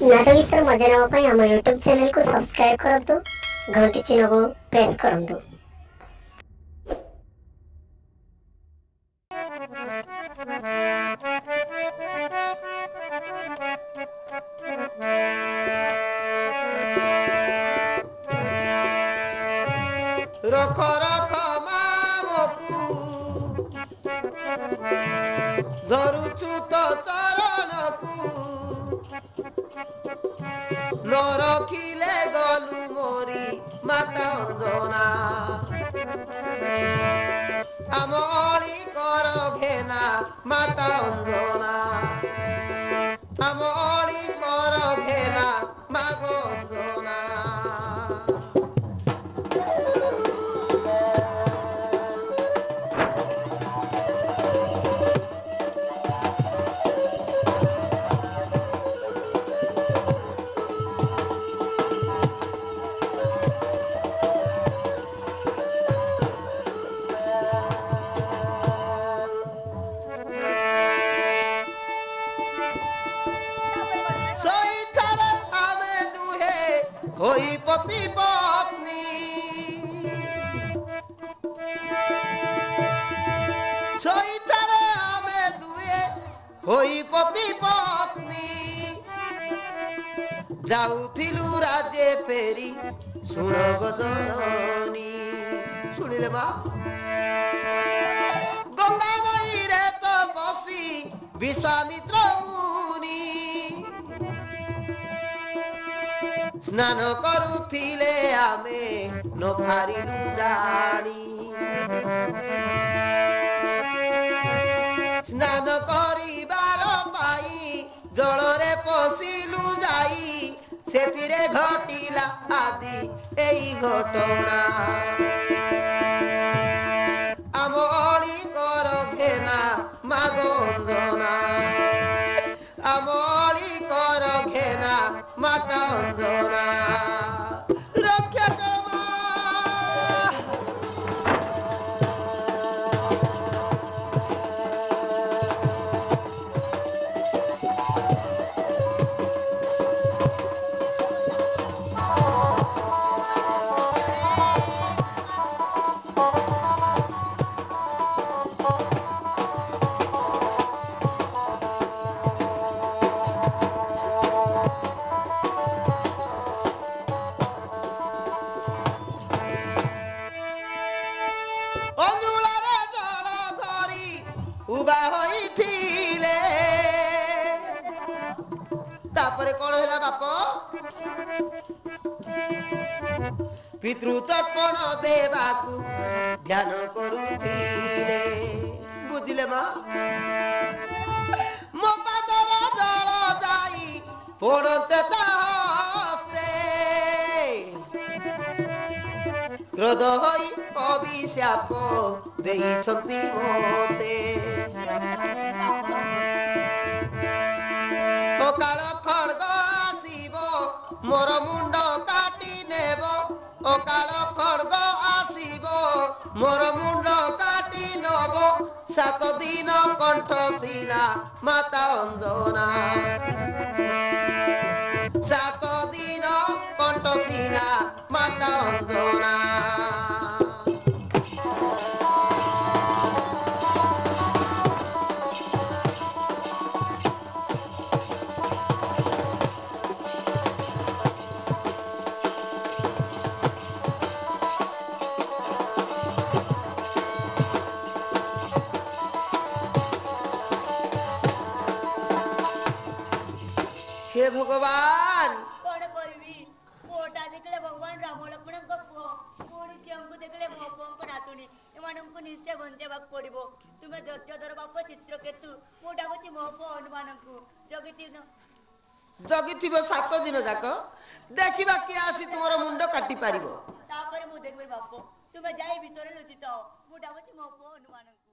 नाच गीतर मजा नाप आम यूट्यूब चैनल को सब्सक्राइब करंतु घंटी चिन्ह को प्रेस करंतु। रख रख मामकू धरुछु तो चरण को न रखिले गलु मोरी माता अंजना आम अली कर घेना माता अंजना आम अली कर घेना माग अंजना। होई पति पत्नी सईठारे आमे दुए होई पति पत्नी जाउथिलु राज्ये फेरी सुण गजननी सुनिले मा गंगा नई रे तो बसी विश्वामित्र मुनि स्नान करुथिले आमे न पारिलु जानी स्नान करिबार पाई जलरे पशिलु जाई सेतिरे घटिला आदि एई घटना आम अली कर घेना माग अंजना आम अली कर घेना माता अंजना रक्षा कर मा। उबा होइथिले तापरे कोन हैला बाप पितृ तर्पण देवाकू ध्यान करुथिले बुझिले मा मो पादर जल जाई पड़ते हस्ते क्रोध होई अभिशाप देइछन्ति मोते अकाल खड्ग आसिब मोर मुंड काटी नेब अकाल खड्ग आसिब मोर मुंड काटी नब 7 दिन कंठ सीना माता अंजना 7 दिन कंठ सीना माता अंजना। हे भगवान कौन करबी मोटा देखले भगवान राम लक्ष्मण को पुणी झीको देखले मो पुओं नातुणी एमानंकु निश्चय बंचेबाक पड़िबो तुमे दत्तधर बाप चित्रकेतु मो डाकुची मो पु हनुमानंकु जगिथिबो 7 दिन जाक देखिबा कि आसी तुमर मुंड काटी पारिबो तापरे मु देखबे बाप तुमे जाई भितरे लुचित मो डाकुची मो पु हनुमानंकु।